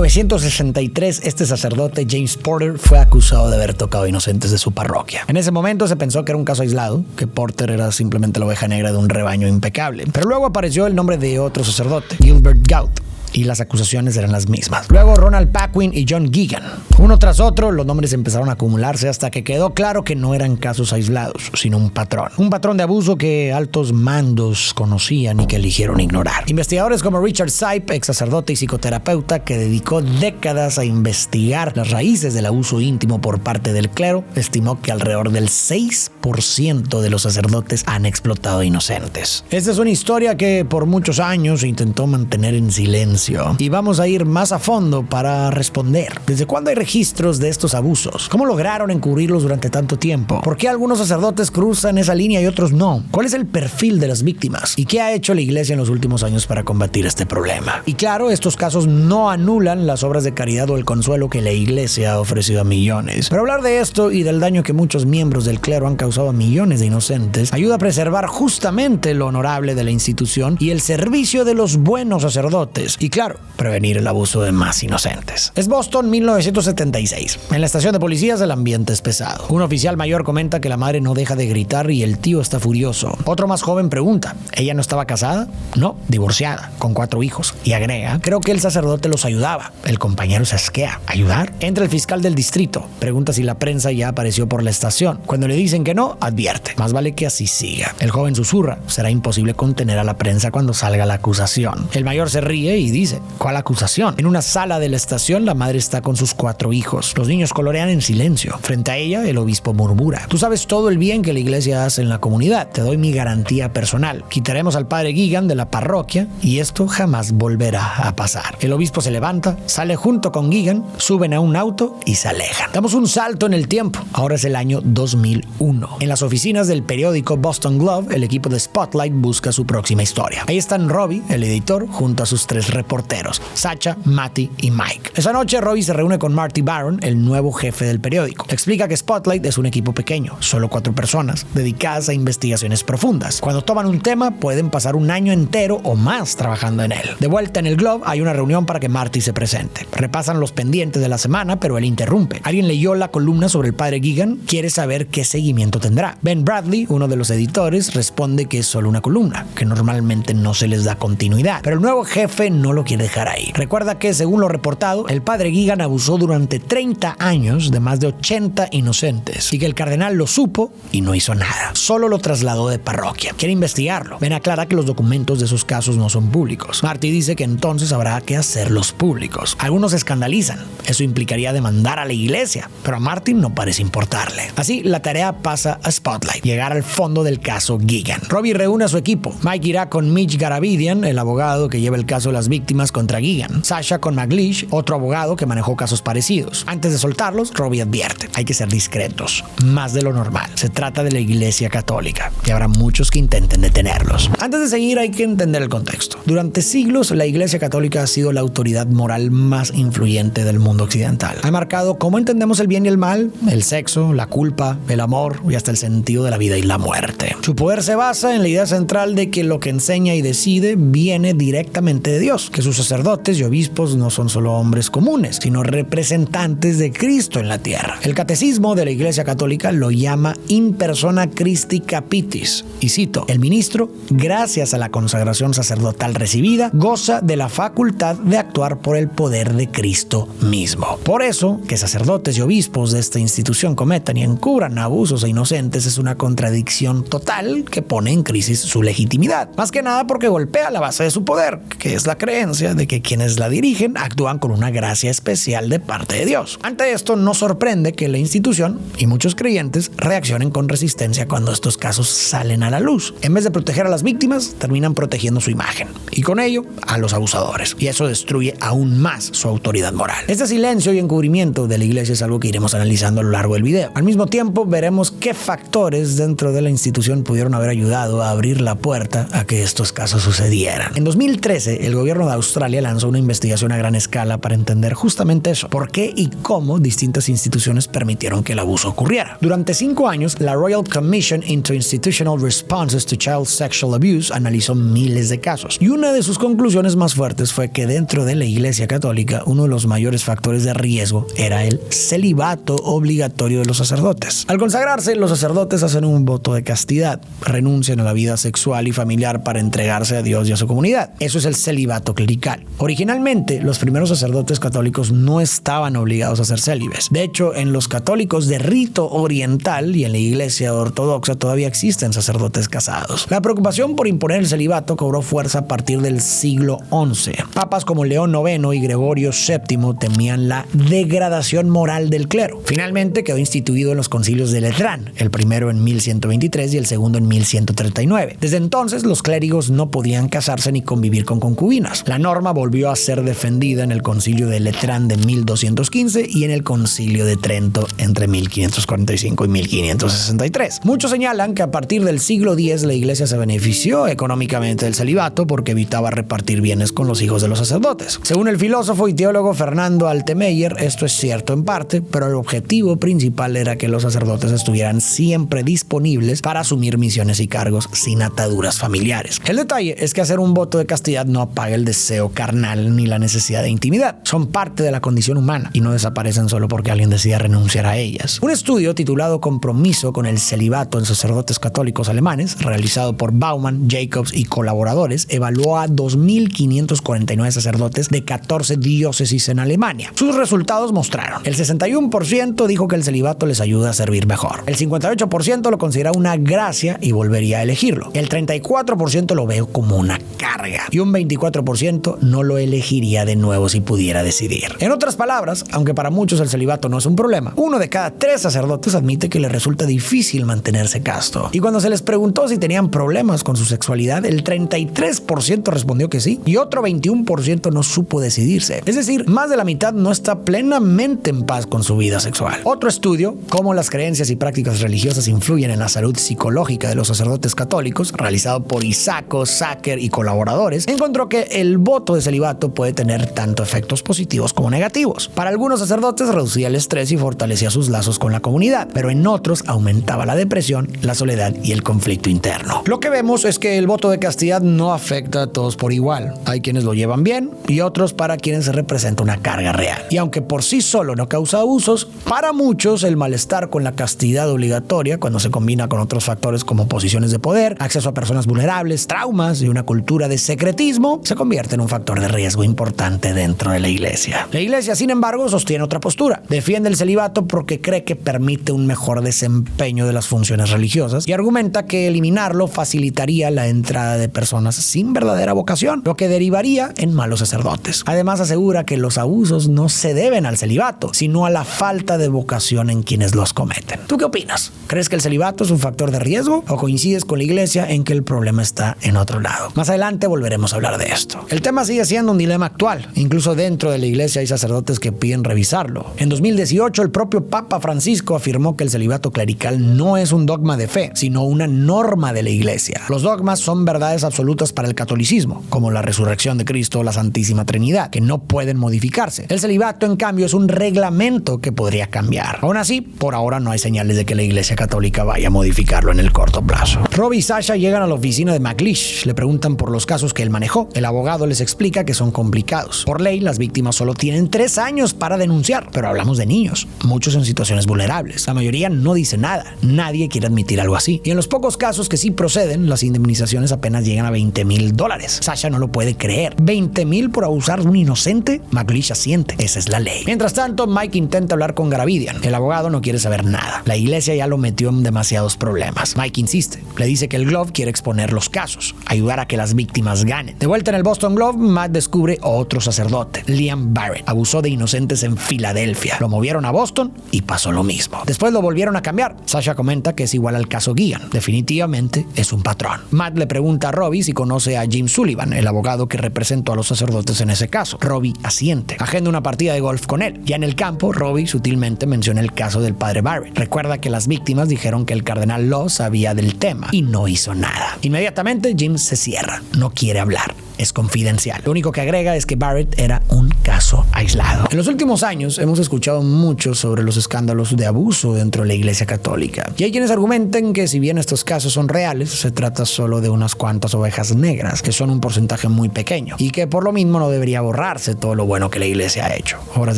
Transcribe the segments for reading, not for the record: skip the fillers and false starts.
1963, este sacerdote James Porter fue acusado de haber tocado inocentes de su parroquia. En ese momento se pensó que era un caso aislado, que Porter era simplemente la oveja negra de un rebaño impecable. Pero luego apareció el nombre de otro sacerdote, Gilbert Gaut, y las acusaciones eran las mismas. Luego Ronald Paquin y John Giggan. Uno tras otro, los nombres empezaron a acumularse hasta que quedó claro que no eran casos aislados, sino un patrón. Un patrón de abuso que altos mandos conocían y que eligieron ignorar. Investigadores como Richard Sipe, ex sacerdote y psicoterapeuta que dedicó décadas a investigar las raíces del abuso íntimo por parte del clero, estimó que alrededor del 6% de los sacerdotes han explotado inocentes. Esta es una historia que por muchos años se intentó mantener en silencio. Y vamos a ir más a fondo para responder. ¿Desde cuándo hay registros de estos abusos? ¿Cómo lograron encubrirlos durante tanto tiempo? ¿Por qué algunos sacerdotes cruzan esa línea y otros no? ¿Cuál es el perfil de las víctimas? ¿Y qué ha hecho la iglesia en los últimos años para combatir este problema? Y claro, estos casos no anulan las obras de caridad o el consuelo que la iglesia ha ofrecido a millones. Pero hablar de esto y del daño que muchos miembros del clero han causado a millones de inocentes ayuda a preservar justamente lo honorable de la institución y el servicio de los buenos sacerdotes. Y claro, prevenir el abuso de más inocentes. Es Boston, 1976. En la estación de policías el ambiente es pesado. Un oficial mayor comenta que la madre no deja de gritar y el tío está furioso. Otro más joven pregunta, ¿ella no estaba casada? No, divorciada, con 4 hijos. Y agrega, creo que el sacerdote los ayudaba. El compañero se asquea. ¿Ayudar? Entra el fiscal del distrito. Pregunta si la prensa ya apareció por la estación. Cuando le dicen que no, advierte. Más vale que así siga. El joven susurra, será imposible contener a la prensa cuando salga la acusación. El mayor se ríe y dice, ¿cuál acusación? En una sala de la estación, la madre está con sus 4 hijos. Los niños colorean en silencio. Frente a ella, el obispo murmura, tú sabes todo el bien que la iglesia hace en la comunidad. Te doy mi garantía personal. Quitaremos al padre Giggan de la parroquia y esto jamás volverá a pasar. El obispo se levanta, sale junto con Giggan, suben a un auto y se alejan. Damos un salto en el tiempo. Ahora es el año 2001. En las oficinas del periódico Boston Globe, el equipo de Spotlight busca su próxima historia. Ahí están Robbie, el editor, junto a sus 3 reporteros, Sacha, Matty y Mike. Esa noche Robbie se reúne con Marty Baron, el nuevo jefe del periódico. Explica que Spotlight es un equipo pequeño, solo 4 personas, dedicadas a investigaciones profundas. Cuando toman un tema, pueden pasar un año entero o más trabajando en él. De vuelta en el Globe, hay una reunión para que Marty se presente. Repasan los pendientes de la semana, pero él interrumpe. Alguien leyó la columna sobre el padre Giggan, quiere saber qué seguimiento tendrá. Ben Bradley, uno de los editores, responde que es solo una columna, que normalmente no se les da continuidad. Pero el nuevo jefe no lo quiere dejar ahí. Recuerda que, según lo reportado, el padre Giggan abusó durante 30 años de más de 80 inocentes y que el cardenal lo supo y no hizo nada. Solo lo trasladó de parroquia. Quiere investigarlo. Ben aclara que los documentos de esos casos no son públicos. Marty dice que entonces habrá que hacerlos públicos. Algunos se escandalizan. Eso implicaría demandar a la iglesia, pero a Martin no parece importarle. Así, la tarea pasa a Spotlight, llegar al fondo del caso Giggan. Robbie reúne a su equipo. Mike irá con Mitch Garabedian, el abogado que lleva el caso de las víctimas contra Giggan. Sasha con McLeish, otro abogado que manejó casos parecidos. Antes de soltarlos, Robbie advierte, hay que ser discretos, más de lo normal. Se trata de la iglesia católica y habrá muchos que intenten detenerlos. Antes de seguir, hay que entender el contexto. Durante siglos, la iglesia católica ha sido la autoridad moral más influyente del mundo occidental. Ha marcado cómo entendemos el bien y el mal, el sexo, la culpa, el amor y hasta el sentido de la vida y la muerte. Su poder se basa en la idea central de que lo que enseña y decide viene directamente de Dios, que sus sacerdotes y obispos no son solo hombres comunes, sino representantes de Cristo en la tierra. El catecismo de la Iglesia Católica lo llama in persona Christi capitis, y cito, el ministro, gracias a la consagración sacerdotal recibida, goza de la facultad de actuar por el poder de Cristo mismo. Por eso, que sacerdotes y obispos de esta institución cometan y encubran abusos a inocentes es una contradicción total que pone en crisis su legitimidad. Más que nada porque golpea la base de su poder, que es la creencia de que quienes la dirigen actúan con una gracia especial de parte de Dios. Ante esto, no sorprende que la institución y muchos creyentes reaccionen con resistencia cuando estos casos salen a la luz. En vez de proteger a las víctimas, terminan protegiendo su imagen y con ello a los abusadores. Y eso destruye aún más su autoridad moral. Este silencio y encubrimiento de la iglesia es algo que iremos analizando a lo largo del video. Al mismo tiempo, veremos qué factores dentro de la institución pudieron haber ayudado a abrir la puerta a que estos casos sucedieran. En 2013, el gobierno de Australia lanzó una investigación a gran escala para entender justamente eso, por qué y cómo distintas instituciones permitieron que el abuso ocurriera. Durante 5 años, la Royal Commission into Institutional Responses to Child Sexual Abuse analizó miles de casos, y una de sus conclusiones más fuertes fue que dentro de la Iglesia Católica, uno de los mayores factores de riesgo era el celibato obligatorio de los sacerdotes. Al consagrarse, los sacerdotes hacen un voto de castidad, renuncian a la vida sexual y familiar para entregarse a Dios y a su comunidad. Eso es el celibato clerical. Originalmente, los primeros sacerdotes católicos no estaban obligados a ser célibes. De hecho, en los católicos de rito oriental y en la Iglesia ortodoxa todavía existen sacerdotes casados. La preocupación por imponer el celibato cobró fuerza a partir del siglo XI. Papas como León IX y Gregorio VII temían la degradación moral del clero. Finalmente quedó instituido en los concilios de Letrán, el primero en 1123 y el segundo en 1139. Desde entonces, los clérigos no podían casarse ni convivir con concubinas. La norma volvió a ser defendida en el concilio de Letrán de 1215 y en el concilio de Trento entre 1545 y 1563. Muchos señalan que a partir del siglo X la Iglesia se benefició económicamente del celibato porque evitaba repartir bienes con los hijos de los sacerdotes. Según el filósofo y teólogo Fernando Altemeyer, esto es cierto en parte, pero el objetivo principal era que los sacerdotes estuvieran siempre disponibles para asumir misiones y cargos sin ataduras familiares. El detalle es que hacer un voto de castidad no apaga el deseo carnal ni la necesidad de intimidad. Son parte de la condición humana y no desaparecen solo porque alguien decida renunciar a ellas. Un estudio titulado Compromiso con el celibato en sacerdotes católicos alemanes, realizado por Baumann, Jacobs y colaboradores, evaluó a 2.549 sacerdotes de 14 diócesis en Alemania. Sus resultados mostraron: el 61% dijo que el celibato les ayuda a servir mejor. El 58% lo considera una gracia y volvería a elegirlo. El 34% lo ve como una carga. Y un 24% no lo elegiría de nuevo si pudiera decidir. En otras palabras, aunque para muchos el celibato no es un problema, 1 de cada 3 sacerdotes admite que les resulta difícil mantenerse casto. Y cuando se les preguntó si tenían problemas con su sexualidad, el 33% respondió que sí y otro 21% no supo decidirse. Es decir, más de la mitad no está plenamente en paz con su vida sexual. Otro estudio, cómo las creencias y prácticas religiosas influyen en la salud psicológica de los sacerdotes católicos, realizado por Isako, Sacker y colaboradores, encontró que el voto de celibato puede tener tanto efectos positivos como negativos. Para algunos sacerdotes reducía el estrés y fortalecía sus lazos con la comunidad, pero en otros aumentaba la depresión, la soledad y el conflicto interno. Lo que vemos es que el voto de castidad no afecta a todos por igual. Hay quienes lo llevan bien y otros para quienes se representa una carga real. Y aunque por sí solo no causa abusos, para muchos el malestar con la castidad obligatoria, cuando se combina con otros factores como posiciones de poder, acceso a personas vulnerables, traumas y una cultura de secretismo, se convierte en un factor de riesgo importante dentro de la Iglesia. La Iglesia, sin embargo, sostiene otra postura. Defiende el celibato porque cree que permite un mejor desempeño de las funciones religiosas y argumenta que eliminarlo facilitaría la entrada de personas sin verdadera vocación, lo que derivaría en malos sacerdotes. Además, asegura que los abusos no se deben al celibato, sino a la falta de vocación en quienes los cometen. ¿Tú qué opinas? ¿Crees que el celibato es un factor de riesgo o coincides con la Iglesia en que el problema está en otro lado? Más adelante volveremos a hablar de esto. El tema sigue siendo un dilema actual. Incluso dentro de la Iglesia hay sacerdotes que piden revisarlo. En 2018, el propio Papa Francisco afirmó que el celibato clerical no es un dogma de fe, sino una norma de la Iglesia. Los dogmas son verdades absolutas para el catolicismo, como la resurrección de Cristo o la Santísima Trinidad, que no pueden modificarse. El celibato, en cambio, es un reglamento que podría cambiar. Aún así, por ahora no hay señales de que la Iglesia Católica vaya a modificarlo en el corto plazo. Robbie y Sasha llegan a la oficina de McLeish, le preguntan por los casos que él manejó. El abogado les explica que son complicados. Por ley, las víctimas solo tienen 3 años para denunciar, pero hablamos de niños, muchos en situaciones vulnerables. La mayoría no dice nada, nadie quiere admitir algo así. Y en los pocos casos que sí proceden, las indemnizaciones apenas llegan a $20,000. Sasha no lo puede creer. ¿$20,000 por abusar de un inocente? McLeish asiente, esa es la ley. Mientras tanto, Mike intenta hablar con Garabedian. El abogado no quiere saber nada. La Iglesia ya lo metió en demasiados problemas. Mike insiste, le dice que el Globe quiere exponer los casos, ayudar a que las víctimas ganen. De vuelta en el Boston Globe, Matt descubre otro sacerdote, Liam Barrett. Abusó de inocentes en Filadelfia. Lo movieron a Boston y pasó lo mismo. Después lo volvieron a cambiar. Sasha comenta que es igual al caso Guigan. Definitivamente es un patrón. Matt le pregunta a Robbie si conoce a Jim Sullivan, el abogado que representó a los sacerdotes en ese caso. Robbie asiente. Agenda una partida de golf con él. Ya en el campo, Robbie sutilmente menciona el caso del padre Barrett. Recuerda que las víctimas dijeron que el cardenal Law sabía del tema y no hizo nada. Inmediatamente Jim se cierra. No quiere hablar. es confidencial. Lo único que agrega es que Barrett era un caso aislado. En los últimos años hemos escuchado mucho sobre los escándalos de abuso dentro de la Iglesia Católica. Y hay quienes argumentan que si bien estos casos son reales, se trata solo de unas cuantas ovejas negras, que son un porcentaje muy pequeño, y que por lo mismo no debería borrarse todo lo bueno que la Iglesia ha hecho. Obras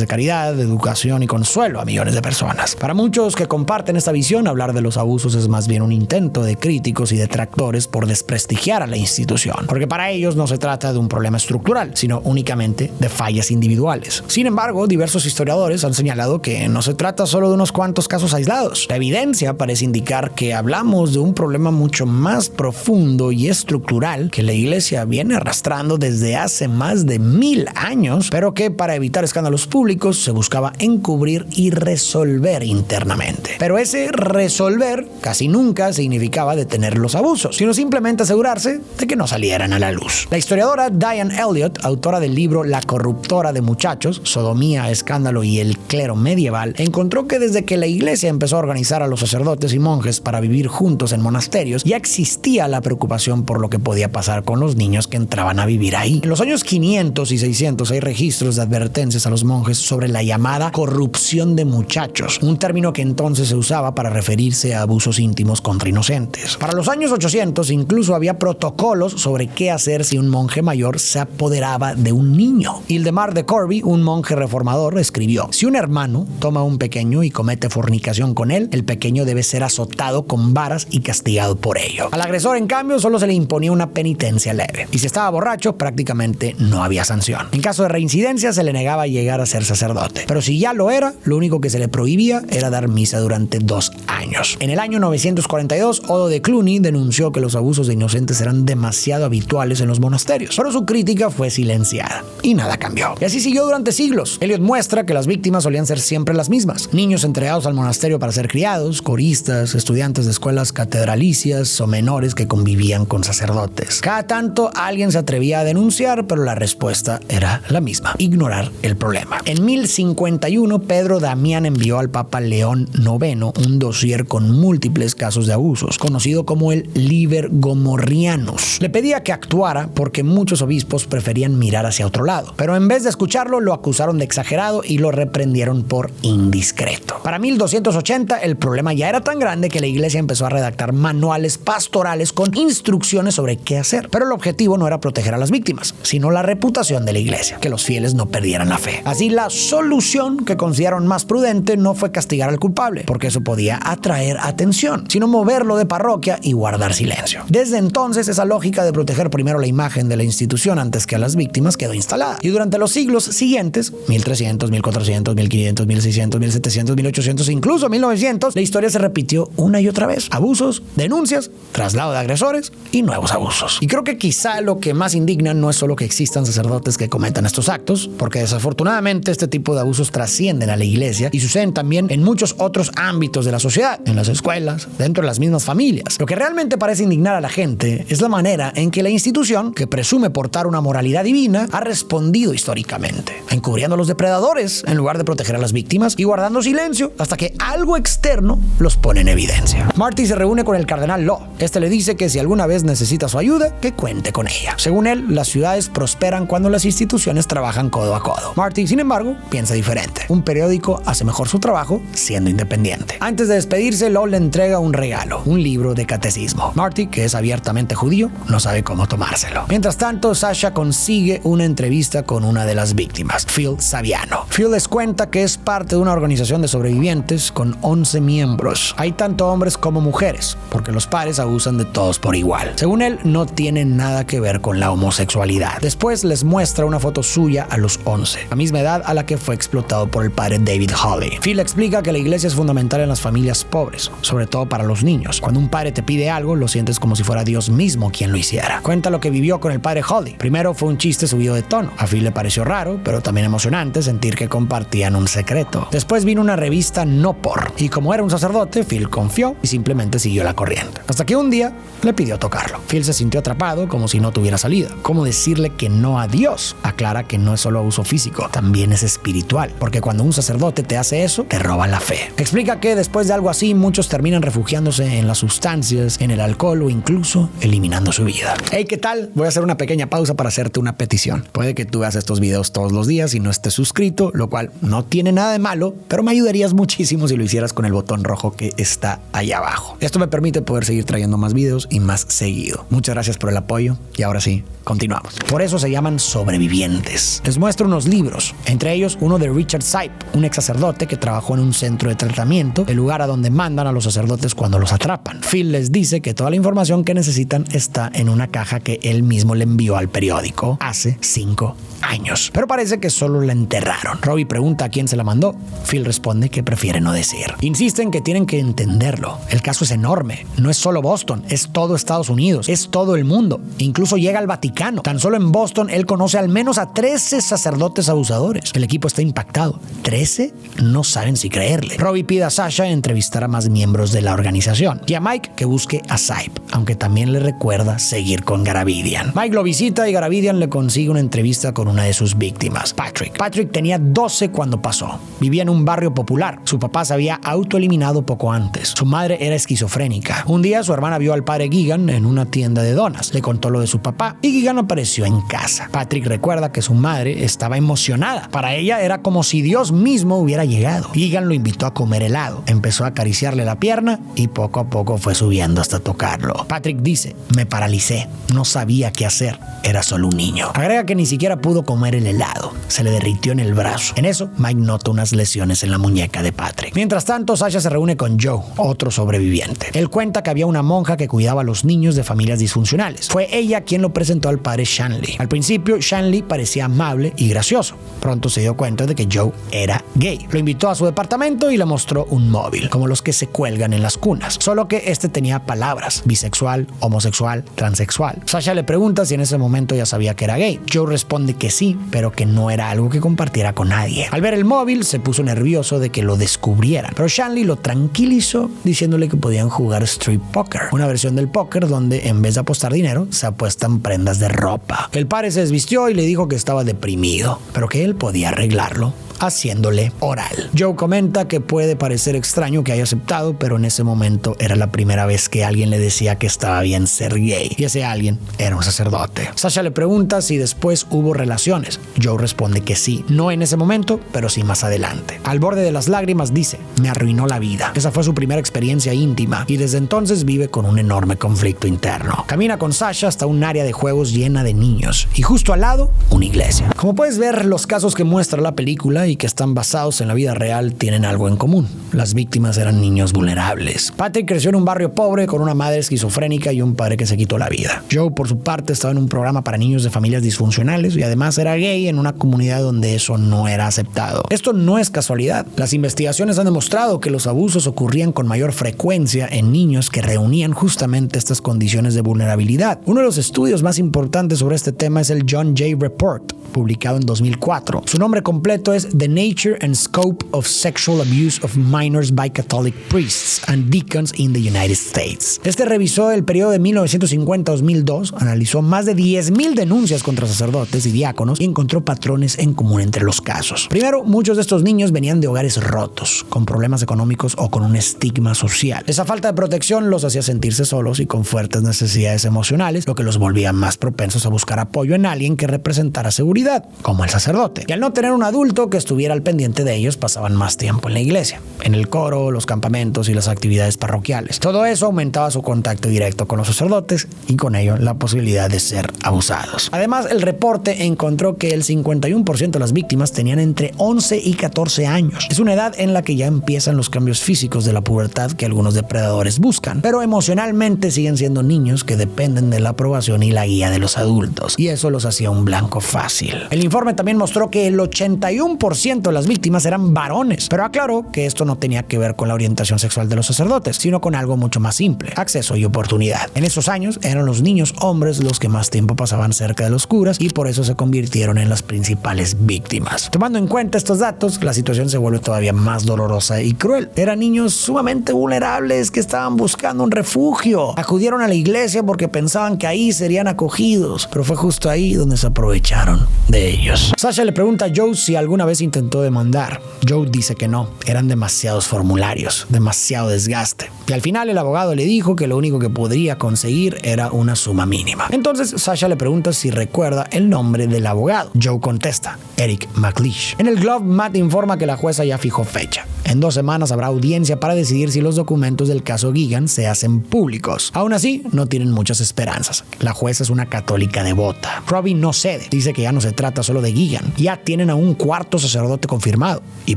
de caridad, de educación y consuelo a millones de personas. Para muchos que comparten esta visión, hablar de los abusos es más bien un intento de críticos y detractores por desprestigiar a la institución, porque para ellos no se trata de un problema estructural, sino únicamente de fallas individuales. Sin embargo, diversos historiadores han señalado que no se trata solo de unos cuantos casos aislados. La evidencia parece indicar que hablamos de un problema mucho más profundo y estructural que la Iglesia viene arrastrando desde hace más de 1000 años, pero que para evitar escándalos públicos se buscaba encubrir y resolver internamente. Pero ese resolver casi nunca significaba detener los abusos, sino simplemente asegurarse de que no salieran a la luz. La historiadora Diane Elliott, autora del libro La corruptora de muchachos, sodomía, escándalo y el clero medieval, encontró que desde que la Iglesia empezó a organizar a los sacerdotes y monjes para vivir juntos en monasterios, ya existía la preocupación por lo que podía pasar con los niños que entraban a vivir ahí. En los años 500 y 600 hay registros de advertencias a los monjes sobre la llamada corrupción de muchachos, un término que entonces se usaba para referirse a abusos íntimos contra inocentes. Para los años 800 incluso había protocolos sobre qué hacer si un monje mayor se apoderaba de un niño. Hildemar de Corbie, un monje reformador, escribió: si un hermano toma a un pequeño y comete fornicación con él, el pequeño debe ser azotado con varas y castigado por ello. Al agresor, en cambio, solo se le imponía una penitencia leve. Y si estaba borracho, prácticamente no había sanción. En caso de reincidencia, se le negaba llegar a ser sacerdote. Pero si ya lo era, lo único que se le prohibía era dar misa durante 2 años. En el año 942, Odo de Cluny denunció que los abusos de inocentes eran demasiado habituales en los monasterios, pero su crítica fue silenciada y nada cambió. Y así siguió durante siglos. Elliot muestra que las víctimas solían ser siempre las mismas: niños entregados al monasterio para ser criados, coristas, estudiantes de escuelas catedralicias o menores que convivían con sacerdotes. Cada tanto alguien se atrevía a denunciar, pero la respuesta era la misma: ignorar el problema. En 1051, Pedro Damián envió al Papa León IX un dossier con múltiples casos de abusos, conocido como el Liber Gomorrhianus. Le pedía que actuara porque muchos obispos preferían mirar hacia otro lado, pero en vez de escucharlo, lo acusaron de exagerado y lo reprendieron por indiscreto. Para 1280, el problema ya era tan grande que la Iglesia empezó a redactar manuales pastorales con instrucciones sobre qué hacer. Pero el objetivo no era proteger a las víctimas, sino la reputación de la Iglesia, que los fieles no perdieran la fe. Así, la solución que consideraron más prudente no fue castigar al culpable, porque eso podía atraer atención, sino moverlo de parroquia y guardar silencio. Desde entonces, esa lógica de proteger primero la imagen de la institución antes que a las víctimas quedó instalada. Y durante los siglos siguientes, 1300, 1400, 1500, 1600, 1700, 1800 e incluso 1900, la historia se repitió una y otra vez. Abusos, denuncias, traslado de agresores y nuevos abusos. Y creo que quizá lo que más indigna no es solo que existan sacerdotes que cometan estos actos, porque desafortunadamente este tipo de abusos trascienden a la Iglesia y suceden también en muchos otros ámbitos de la sociedad, en las escuelas, dentro de las mismas familias. Lo que realmente parece indignar a la gente es la manera en que la institución, que presume portar una moralidad divina, ha respondido históricamente, encubriendo a los depredadores en lugar de proteger a las víctimas y guardando silencio hasta que algo externo los pone en evidencia. Marty se reúne con el cardenal Law. Este le dice que si alguna vez necesita su ayuda, que cuente con ella. Según él, las ciudades prosperan cuando las instituciones trabajan codo a codo. Marty, sin embargo, piensa diferente. Un periódico hace mejor su trabajo siendo independiente. Antes de despedirse, Law le entrega un regalo, un libro de catecismo. Marty, que es abiertamente judío, no sabe cómo tomárselo. Mientras tanto, Sasha consigue una entrevista con una de las víctimas, Phil Saviano. Phil les cuenta que es parte de una organización de sobrevivientes con 11 miembros. Hay tanto hombres como mujeres, porque los padres abusan de todos por igual. Según él, no tiene nada que ver con la homosexualidad. Después les muestra una foto suya a los 11, la misma edad a la que fue explotado por el padre David Holly. Phil explica que la iglesia es fundamental en las familias pobres, sobre todo para los niños. Cuando un padre te pide algo, lo sientes como si fuera Dios mismo quien lo hiciera. Cuenta lo que vivió con el padre Holly. Primero fue un chiste subido de tono. A Phil le pareció raro, pero también emocionante emocionante sentir que compartían un secreto. Después vino una revista No Por, y como era un sacerdote, Phil confió y simplemente siguió la corriente. Hasta que un día le pidió tocarlo. Phil se sintió atrapado como si no tuviera salida. ¿Cómo decirle que no a Dios? Aclara que no es solo abuso físico, también es espiritual, porque cuando un sacerdote te hace eso, te roba la fe. Explica que después de algo así, muchos terminan refugiándose en las sustancias, en el alcohol o incluso eliminando su vida. Hey, ¿qué tal? Voy a hacer una pequeña pausa para hacerte una petición. Puede que tú veas estos videos todos los días y no estés suscrito, lo cual no tiene nada de malo, pero me ayudarías muchísimo si lo hicieras con el botón rojo que está ahí abajo. Esto me permite poder seguir trayendo más videos y más seguido. Muchas gracias por el apoyo y ahora sí, continuamos. Por eso se llaman sobrevivientes. Les muestro unos libros, entre ellos uno de Richard Sipe, un ex sacerdote que trabajó en un centro de tratamiento, el lugar a donde mandan a los sacerdotes cuando los atrapan. Phil les dice que toda la información que necesitan está en una caja que él mismo le envió al periódico hace 5 años. Pero parece que solo la enterraron. Robbie pregunta a quién se la mandó. Phil responde que prefiere no decir. Insisten que tienen que entenderlo. El caso es enorme. No es solo Boston, es todo Estados Unidos, es todo el mundo. Incluso llega al Vaticano. Tan solo en Boston él conoce al menos a 13 sacerdotes abusadores. El equipo está impactado. ¿13? No saben si creerle. Robbie pide a Sasha entrevistar a más miembros de la organización y a Mike que busque a Sipe, aunque también le recuerda seguir con Garavidian. Mike lo visita y Garavidian le consigue una entrevista con una de sus víctimas, Patrick. Patrick tenía 12 cuando pasó. Vivía en un barrio popular. Su papá se había autoeliminado poco antes. Su madre era esquizofrénica. Un día su hermana vio al padre Gigan en una tienda de donas. Le contó lo de su papá y Gigan apareció en casa. Patrick recuerda que su madre estaba emocionada. Para ella era como si Dios mismo hubiera llegado. Gigan lo invitó a comer helado. Empezó a acariciarle la pierna y poco a poco fue subiendo hasta tocarlo. Patrick dice: me paralicé. No sabía qué hacer. Era solo un niño. Agrega que ni siquiera pudo comer el helado. Se le derritió en el brazo. En eso, Mike nota unas lesiones en la muñeca de Patrick. Mientras tanto, Sasha se reúne con Joe, otro sobreviviente. Él cuenta que había una monja que cuidaba a los niños de familias disfuncionales. Fue ella quien lo presentó al padre Shanley. Al principio, Shanley parecía amable y gracioso. Pronto se dio cuenta de que Joe era gay. Lo invitó a su departamento y le mostró un móvil, como los que se cuelgan en las cunas. Solo que este tenía palabras: bisexual, homosexual, transexual. Sasha le pregunta si en ese momento ya sabía que era gay. Joe responde que sí, pero que no era algo que compartiera con nadie. Al ver el móvil, se puso nervioso de que lo descubrieran, pero Shanley lo tranquilizó diciéndole que podían jugar street poker, una versión del póker donde en vez de apostar dinero, se apuestan prendas de ropa. El padre se desvistió y le dijo que estaba deprimido, pero que él podía arreglarlo haciéndole oral. Joe comenta que puede parecer extraño que haya aceptado, pero en ese momento era la primera vez que alguien le decía que estaba bien ser gay, y ese alguien era un sacerdote. Sasha le pregunta si después hubo relaciones. Joe responde que sí, no en ese momento, pero sí más adelante. Al borde de las lágrimas dice: me arruinó la vida. Esa fue su primera experiencia íntima y desde entonces vive con un enorme conflicto interno. Camina con Sasha hasta un área de juegos llena de niños y justo al lado, una iglesia. Como puedes ver, los casos que muestra la película y que están basados en la vida real tienen algo en común. Las víctimas eran niños vulnerables. Patrick creció en un barrio pobre con una madre esquizofrénica y un padre que se quitó la vida. Joe, por su parte, estaba en un programa para niños de familias disfuncionales y además era gay en una comunidad donde eso no era aceptado. Esto no es casualidad. Las investigaciones han demostrado que los abusos ocurrían con mayor frecuencia en niños que reunían justamente estas condiciones de vulnerabilidad. Uno de los estudios más importantes sobre este tema es el John Jay Report, publicado en 2004. Su nombre completo es The Nature and Scope of Sexual Abuse of Minors by Catholic Priests and Deacons in the United States. Este revisó el periodo de 1950 a 2002, analizó más de 10,000 denuncias contra sacerdotes y diáconos y encontró patrones en común entre los casos. Primero, muchos de estos niños venían de hogares rotos, con problemas económicos o con un estigma social. Esa falta de protección los hacía sentirse solos y con fuertes necesidades emocionales, lo que los volvía más propensos a buscar apoyo en alguien que representara seguridad, como el sacerdote. Y al no tener un adulto que estuviera al pendiente de ellos, pasaban más tiempo en la iglesia, en el coro, los campamentos y las actividades parroquiales. Todo eso aumentaba su contacto directo con los sacerdotes y con ello la posibilidad de ser abusados. Además, el reporte encontró que el 51% de las víctimas tenían entre 11 y 14 años. Es una edad en la que ya empiezan los cambios físicos de la pubertad que algunos depredadores buscan, pero emocionalmente siguen siendo niños que dependen de la aprobación y la guía de los adultos, y eso los hacía un blanco fácil. El informe también mostró que el 81% 100% de las víctimas eran varones, pero aclaró que esto no tenía que ver con la orientación sexual de los sacerdotes, sino con algo mucho más simple: acceso y oportunidad. En esos años eran los niños hombres los que más tiempo pasaban cerca de los curas y por eso se convirtieron en las principales víctimas. Tomando en cuenta estos datos, la situación se vuelve todavía más dolorosa y cruel. Eran niños sumamente vulnerables que estaban buscando un refugio. Acudieron a la iglesia porque pensaban que ahí serían acogidos, pero fue justo ahí donde se aprovecharon de ellos. Sasha le pregunta a Joe si alguna vez intentó demandar. Joe dice que no, eran demasiados formularios, demasiado desgaste. Y al final el abogado le dijo que lo único que podría conseguir era una suma mínima. Entonces Sasha le pregunta si recuerda el nombre del abogado. Joe contesta: Eric McLeish. En el Globe, Matt informa que la jueza ya fijó fecha. En 2 semanas habrá audiencia para decidir si los documentos del caso Gigan se hacen públicos. Aún así, no tienen muchas esperanzas. La jueza es una católica devota. Robbie no cede. Dice que ya no se trata solo de Gigan. Ya tienen a un 4º sacerdote confirmado y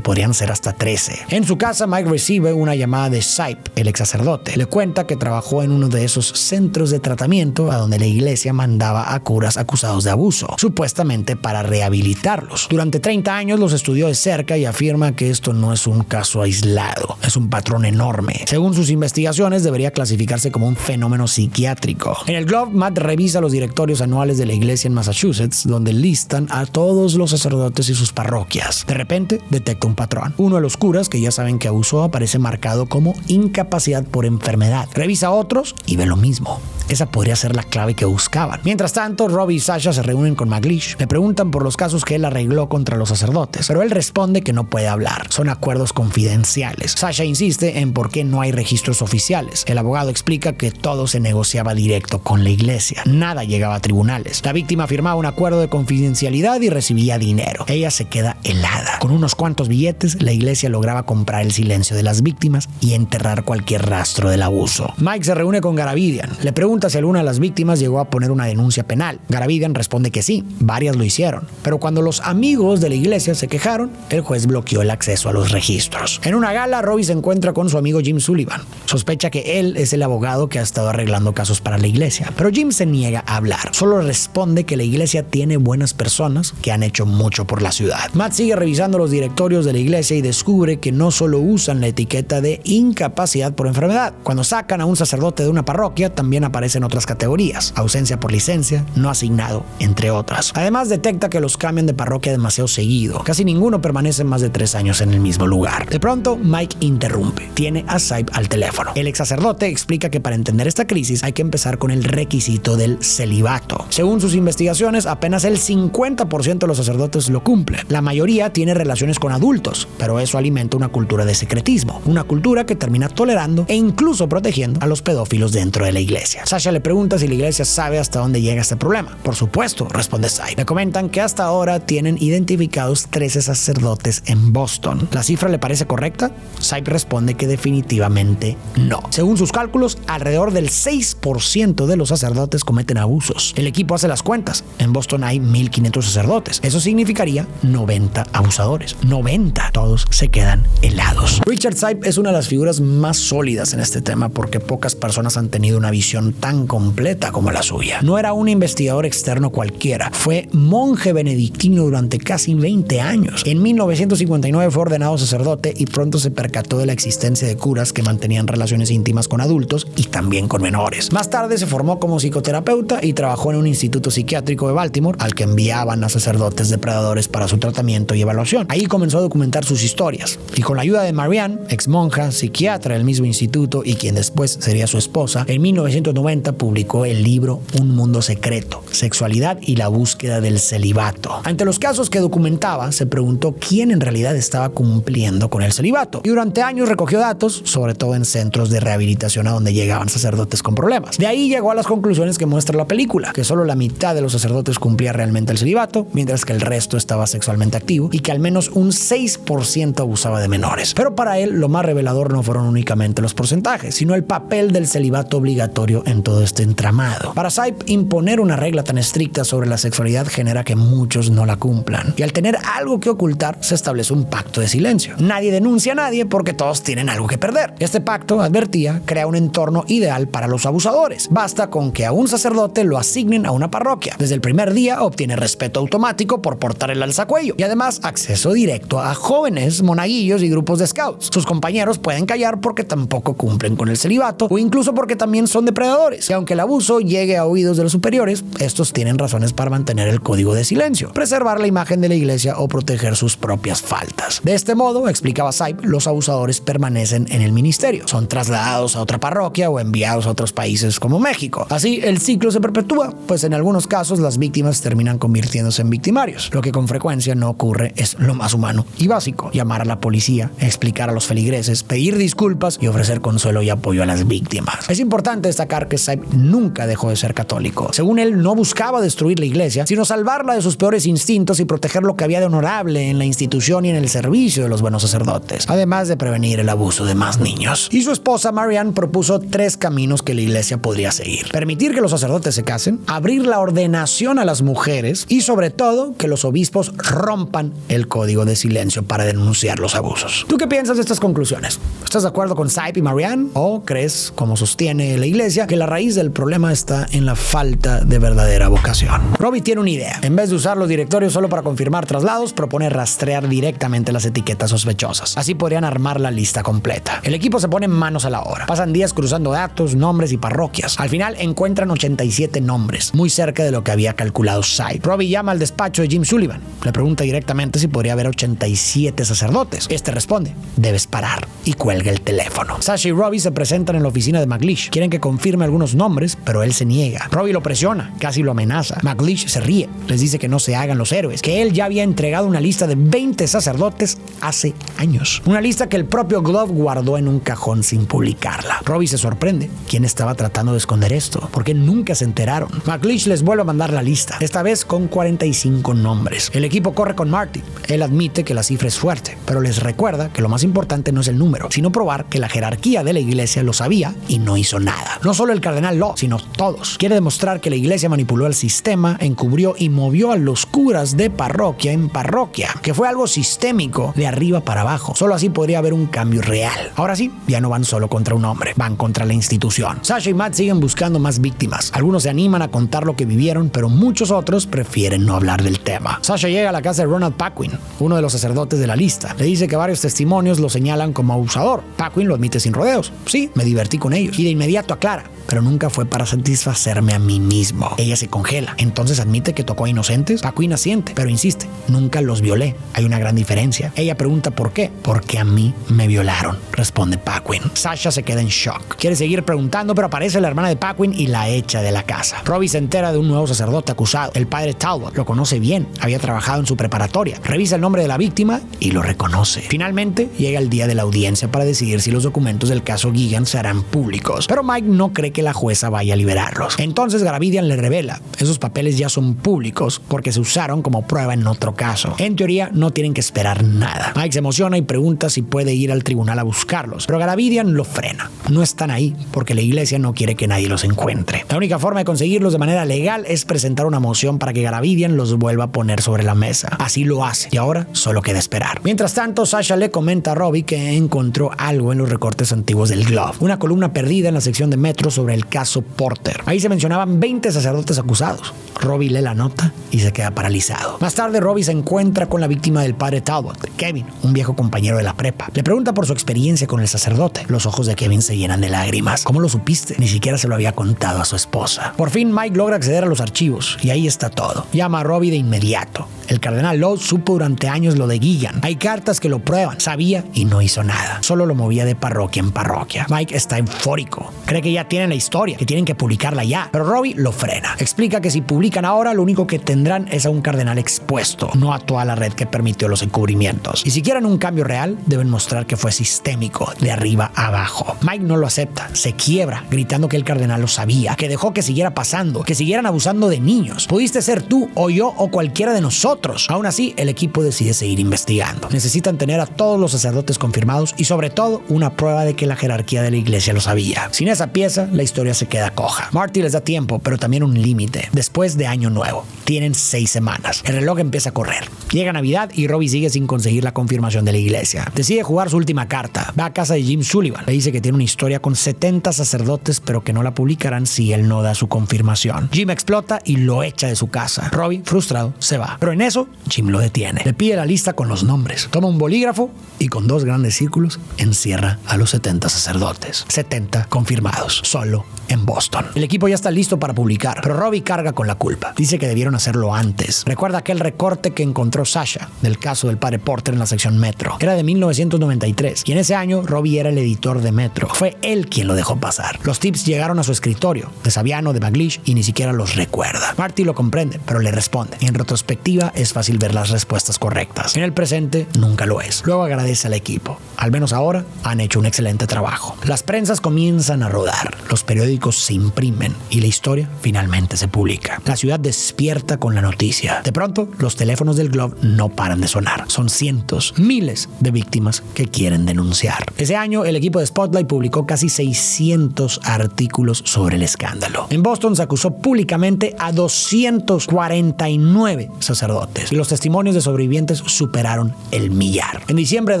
podrían ser hasta 13. En su casa, Mike recibe una llamada de Sipe, el ex sacerdote. Le cuenta que trabajó en uno de esos centros de tratamiento a donde la iglesia mandaba a curas acusados de abuso, supuestamente para rehabilitarlos. Durante 30 años los estudió de cerca y afirma que esto no es un caso aislado, es un patrón enorme. Según sus investigaciones, debería clasificarse como un fenómeno psiquiátrico. En el Globe, Matt revisa los directorios anuales de la iglesia en Massachusetts, donde listan a todos los sacerdotes y sus parroquias. De repente, detecta un patrón. Uno de los curas, que ya saben que abusó, aparece marcado como incapacidad por enfermedad. Revisa otros y ve lo mismo. Esa podría ser la clave que buscaban. Mientras tanto, Robbie y Sasha se reúnen con McLeish. Le preguntan por los casos que él arregló contra los sacerdotes, pero él responde que no puede hablar. Son acuerdos confidenciales. Sasha insiste en por qué no hay registros oficiales. El abogado explica que todo se negociaba directo con la iglesia. Nada llegaba a tribunales. La víctima firmaba un acuerdo de confidencialidad y recibía dinero. Ella se queda helada. Con unos cuantos billetes, la iglesia lograba comprar el silencio de las víctimas y enterrar cualquier rastro del abuso. Mike se reúne con Garavidian. Le pregunta si alguna de las víctimas llegó a poner una denuncia penal. Garavidian responde que sí, varias lo hicieron. Pero cuando los amigos de la iglesia se quejaron, el juez bloqueó el acceso a los registros. En una gala, Robbie se encuentra con su amigo Jim Sullivan. Sospecha que él es el abogado que ha estado arreglando casos para la iglesia, pero Jim se niega a hablar. Solo responde que la iglesia tiene buenas personas que han hecho mucho por la ciudad. Matt sigue revisando los directorios de la iglesia y descubre que no solo usan la etiqueta de incapacidad por enfermedad. Cuando sacan a un sacerdote de una parroquia, también aparecen otras categorías: ausencia por licencia, no asignado, entre otras. Además, detecta que los cambian de parroquia demasiado seguido. Casi ninguno permanece más de 3 años en el mismo lugar. De pronto, Mike interrumpe. Tiene a Sipe al teléfono. El ex sacerdote explica que para entender esta crisis hay que empezar con el requisito del celibato. Según sus investigaciones, apenas el 50% de los sacerdotes lo cumplen. La mayoría tiene relaciones con adultos, pero eso alimenta una cultura de secretismo, una cultura que termina tolerando e incluso protegiendo a los pedófilos dentro de la iglesia. Sasha le pregunta si la iglesia sabe hasta dónde llega este problema. Por supuesto, responde Sipe. Le comentan que hasta ahora tienen identificados 13 sacerdotes en Boston. ¿La cifra le parece correcta? Sipe responde que definitivamente no. Según sus cálculos, alrededor del 6% de los sacerdotes cometen abusos. El equipo hace las cuentas. En Boston hay 1,500 sacerdotes. Eso significaría 90 abusadores. 90. Todos se quedan helados. Richard Sipe es una de las figuras más sólidas en este tema porque pocas personas han tenido una visión tan completa como la suya. No era un investigador externo cualquiera. Fue monje benedictino durante casi 20 años. En 1959 fue ordenado sacerdote y pronto se percató de la existencia de curas que mantenían relaciones íntimas con adultos y también con menores. Más tarde se formó como psicoterapeuta y trabajó en un instituto psiquiátrico de Baltimore al que enviaban a sacerdotes depredadores para su tratamiento y evaluación. Ahí comenzó a documentar sus historias y con la ayuda de Marianne, ex monja, psiquiatra del mismo instituto y quien después sería su esposa, en 1990 publicó el libro Un mundo secreto, sexualidad y la búsqueda del celibato. Ante los casos que documentaba, se preguntó quién en realidad estaba cumpliendo con el celibato y durante años recogió datos, sobre todo en centros de rehabilitación a donde llegaban sacerdotes con problemas. De ahí llegó a las conclusiones que muestra la película, que solo la mitad de los sacerdotes cumplía realmente el celibato, mientras que el resto estaba sexualmente activo y que al menos un 6% abusaba de menores. Pero para él, lo más revelador no fueron únicamente los porcentajes, sino el papel del celibato obligatorio en todo este entramado. Para Sipe, imponer una regla tan estricta sobre la sexualidad genera que muchos no la cumplan. Y al tener algo que ocultar, se establece un pacto de silencio. Nadie denuncia a nadie porque todos tienen algo que perder. Este pacto, advertía, crea un entorno ideal para los abusadores. Basta con que a un sacerdote lo asignen a una parroquia. Desde el primer día obtiene respeto automático por portar el alzacuello y además acceso directo a jóvenes, monaguillos y grupos de scouts. Sus compañeros pueden callar porque tampoco cumplen con el celibato o incluso porque también son depredadores. Y aunque el abuso llegue a oídos de los superiores, estos tienen razones para mantener el código de silencio, preservar la imagen de la iglesia o proteger sus propias faltas. De este modo, explicaba Sipe, los abusadores permanecen en el ministerio. Son trasladados a otra parroquia o enviados a otros países como México. Así, el ciclo se perpetúa, pues en algunos casos las víctimas terminan convirtiéndose en victimarios. Lo que con frecuencia no ocurre es lo más humano y básico: llamar a la policía, explicar a los feligreses, pedir disculpas y ofrecer consuelo y apoyo a las víctimas. Es importante destacar que Sipe nunca dejó de ser católico. Según él, no buscaba destruir la iglesia, sino salvarla de sus peores instintos y proteger lo que había de honorable en la institución y en el servicio de los buenos sacerdotes, además de prevenir el abuso de más niños. Y su esposa Marianne propuso 3 caminos que la iglesia podría seguir: permitir que los sacerdotes se casen, abrir la ordenación a las mujeres y sobre todo que los obispos rompan el código de silencio para denunciar los abusos. ¿Tú qué piensas de estas conclusiones? ¿Estás de acuerdo con Sipe y Marianne? ¿O crees, como sostiene la iglesia, que la raíz del problema está en la falta de verdadera vocación? Robbie tiene una idea. En vez de usar los directorios solo para confirmar traslados, propone rastrear directamente las etiquetas sospechosas. Así podrían armar la lista completa. El equipo se pone manos a la obra. Pasan días cruzando datos, nombres y parroquias. Al final encuentran 87 nombres, muy cerca de lo que había calculado Sipe. Robbie llama al despacho de Jim Sullivan. Le pregunta directamente si podría haber 87 sacerdotes. Este responde: debes parar, y cuelga el teléfono. Sasha y Robbie se presentan en la oficina de McLeish. Quieren que confirme algunos nombres, pero él se niega. Robbie lo presiona, casi lo amenaza. McLeish se ríe, les dice que no se hagan los héroes, que él ya había entregado una lista de 20 sacerdotes hace años. Una lista que el propio Glove guardó en un cajón sin publicarla. Robbie se sorprende. ¿Quién estaba tratando de esconder esto? ¿Por qué nunca se enteraron? McLeish les vuelve a mandar la lista, esta vez con 45 nombres. El equipo corre con Marty. Él admite que la cifra es fuerte, pero les recuerda que lo más importante no es el número, sino probar que la jerarquía de la iglesia lo sabía y no hizo nada. No solo el cardenal Law, sino todos. Quiere demostrar que la iglesia manipuló el sistema, encubrió y movió a los curas de parroquia en parroquia, que fue algo sistémico de arriba para abajo. Solo así podría haber un cambio real. Ahora sí, ya no van solo contra un hombre, van contra la institución. Sasha y Matt siguen buscando más víctimas. Algunos se animan a contar lo que vivieron, pero muchos otros prefieren no hablar del tema. Sasha llega a la casa de Ronald Paquin, uno de los sacerdotes de la lista. Le dice que varios testimonios lo señalan como abusador. Paquin lo admite sin rodeos. Sí, me divertí con ellos. Y de inmediato aclara: pero nunca fue para satisfacerme a mí mismo. Ella se congela. Entonces admite que tocó a inocentes. Paquin asiente, pero insiste: nunca los violé. Hay una gran diferencia. Ella pregunta por qué. Porque a mí me violaron, responde Paquin. Sasha se queda en shock. Quiere seguir preguntando, pero aparece la hermana de Paquin y la echa de la casa. Robbie se entera de un nuevo sacerdote acusado, el padre Talbot. Lo conoce bien, había trabajado en su preparatoria. Revisa el nombre de la víctima y lo reconoce. Finalmente llega el día de la audiencia para decidir si los documentos del caso Gigan se harán públicos, pero Mike no cree que la jueza vaya a liberarlos. Entonces Garavidian le revela: esos papeles ya son públicos porque se usaron como prueba en otro caso. En teoría no tienen que esperar nada. Mike se emociona y pregunta si puede ir al tribunal a buscarlos, pero Garavidian lo frena. No están ahí porque la iglesia no quiere que nadie los encuentre. La única forma de conseguirlos de manera legal es presentar una moción para que Garavidian los vuelva a poner sobre la mesa. Así lo hace y ahora solo queda esperar. Mientras tanto, Sasha le comenta a Robbie que encontró algo en los recortes antiguos del Glove, una columna perdida en la sección de Metro sobre el caso Porter. Ahí se mencionaban 20 sacerdotes acusados. Robbie lee la nota y se queda paralizado. Más tarde, Robbie se encuentra con la víctima del padre Talbot, Kevin, un viejo compañero de la prepa. Le pregunta por su experiencia con el sacerdote. Los ojos de Kevin se llenan de lágrimas. ¿Cómo lo supiste? Ni siquiera se lo había contado a su esposa. Por fin, Mike logra acceder a los archivos y ahí está todo. Llama a Robbie de inmediato. El cardenal Law supo durante años lo de Gigan. Hay cartas que lo prueban. Sabía y no hizo nada. Solo lo movía de parroquia en parroquia. Mike está eufórico. Cree que ya tienen la historia, que tienen que publicarla ya. Pero Robbie lo frena. Explica que si publican ahora, lo único que tendrán es a un cardenal expuesto, no a toda la red que permitió los encubrimientos. Y si quieren un cambio real, deben mostrar que fue sistémico, de arriba a abajo. Mike no lo acepta. Se quiebra, gritando que el cardenal lo sabía, que dejó que siguiera pasando, que siguieran abusando de niños. Pudiste ser tú o yo o cualquiera de nosotros. Aún así, el equipo decide seguir investigando. Necesitan tener a todos los sacerdotes confirmados y sobre todo una prueba de que la jerarquía de la iglesia lo sabía. Sin esa pieza, la historia se queda coja. Marty les da tiempo, pero también un límite. Después de Año Nuevo, tienen 6 semanas. El reloj empieza a correr. Llega Navidad y Robbie sigue sin conseguir la confirmación de la iglesia. Decide jugar su última carta. Va a casa de Jim Sullivan. Le dice que tiene una historia con 70 sacerdotes, pero que no la publicarán si él no da su confirmación. Jim explota y lo echa de su casa. Robbie, frustrado, se va. Pero en eso, Jim lo detiene. Le pide la lista con los nombres. Toma un bolígrafo y con 2 grandes círculos encierra a los 70 sacerdotes. 70 confirmados, solo en Boston. El equipo ya está listo para publicar, pero Robbie carga con la culpa. Dice que debieron hacerlo antes. Recuerda aquel recorte que encontró Sasha del caso del padre Porter en la sección Metro. Era de 1993 y en ese año Robbie era el editor de Metro. Fue él quien lo dejó pasar. Los tips llegaron a su escritorio, de Saviano, de McLeish, y ni siquiera los recuerda. Marty lo comprende, pero le responde. En retrospectiva es fácil ver las respuestas correctas. En el presente nunca lo es. Luego agradece al equipo. Al menos ahora han hecho un excelente trabajo. Las prensas comienzan a rodar. Los periódicos se imprimen y la historia finalmente se publica. La ciudad despierta con la noticia. De pronto, los teléfonos del Globe no paran de sonar. Son cientos, miles de víctimas que quieren denunciar. Ese año, el equipo de Spotlight publicó casi 600 artículos sobre el escándalo. En Boston se acusó públicamente a 249 sacerdotes y los testimonios de sobrevivientes superaron el 1,000,000. En diciembre de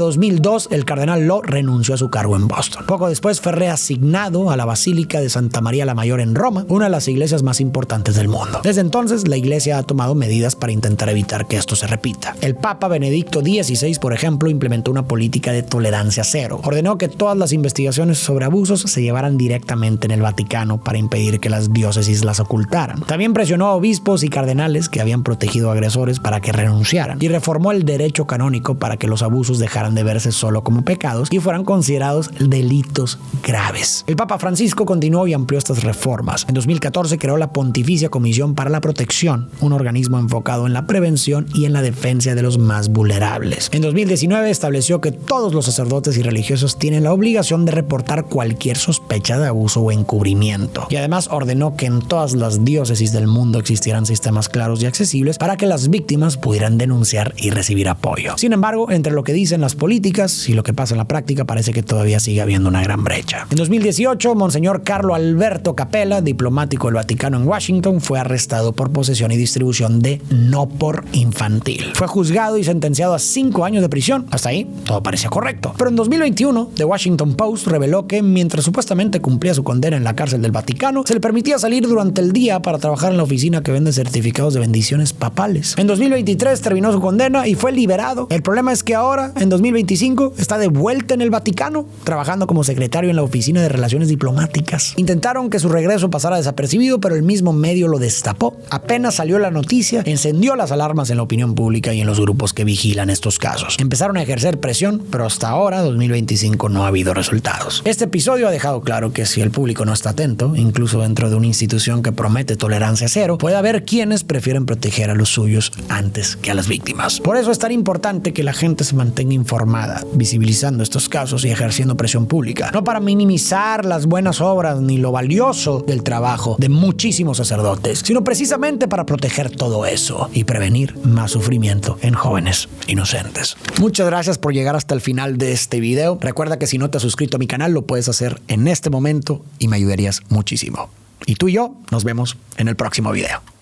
2002, el cardenal Law renunció a su cargo en Boston. Poco después fue reasignado a la Basílica de Santa María la Mayor en Roma, una de las iglesias más importantes del mundo. Desde entonces, la iglesia ha tomado medidas para intentar evitar que esto se repita. El Papa Benedicto XVI, por ejemplo, implementó una política de tolerancia cero. Ordenó que todas las investigaciones sobre abusos se llevaran directamente en el Vaticano para impedir que las diócesis las ocultaran. También presionó a obispos y cardenales que habían protegido agresores para que renunciaran y reformó el derecho canónico para que los abusos dejaran de verse solo como pecados y fueran considerados delitos graves. El Papa Francisco continuó y amplió estas reformas. En 2014 creó la Pontificia Comisión para la Protección, un organismo enfocado en la prevención y en la defensa de los más vulnerables. En 2019 estableció que todos los sacerdotes y religiosos tienen la obligación de reportar cualquier sospecha de abuso o encubrimiento. Y además ordenó que en todas las diócesis del mundo existieran sistemas claros y accesibles para que las víctimas pudieran denunciar y recibir apoyo. Sin embargo, entre lo que dicen las políticas y lo que pasa en la práctica, parece que todavía sigue habiendo una gran brecha. En 2018, Monseñor Carlo Alberto Capella, diplomático del Vaticano en Washington, fue arrestado por posesión y distribución de no por infantil. Fue juzgado y sentenciado a 5 años de prisión. Hasta ahí, todo parecía correcto. Pero en 2021, The Washington Post reveló que mientras supuestamente cumplía su condena en la cárcel del Vaticano, se le permitía salir durante el día para trabajar en la oficina que vende certificados de bendiciones papales. En 2023 terminó su condena y fue liberado. El problema es que ahora, en 2025, está de vuelta en el Vaticano, trabajando como secretario en la oficina de relaciones diplomáticas. Intentaron que su regreso pasara desapercibido, pero el mismo medio lo destapó. Apenas salió la noticia, encendió las alarmas en la opinión pública y en los grupos que vigilan estos casos. Empezaron a ejercer presión, pero hasta ahora, 2025, no ha habido resultados. Este episodio ha dejado claro que si el público no está atento, incluso dentro de una institución que promete tolerancia cero, puede haber quienes prefieren proteger a los suyos antes que a las víctimas. Por eso es tan importante que la gente se mantenga informada, visibilizando estos casos y ejerciendo presión pública. No para minimizar las buenas obras ni lo valioso del trabajo de muchísimos sacerdotes, sino precisamente para proteger todo eso y prevenir más sufrimiento en jóvenes inocentes. Muchas gracias por llegar hasta el final de este video. Recuerda que si no te has suscrito a mi canal, lo puedes hacer en este momento y me ayudarías muchísimo. Y tú y yo nos vemos en el próximo video.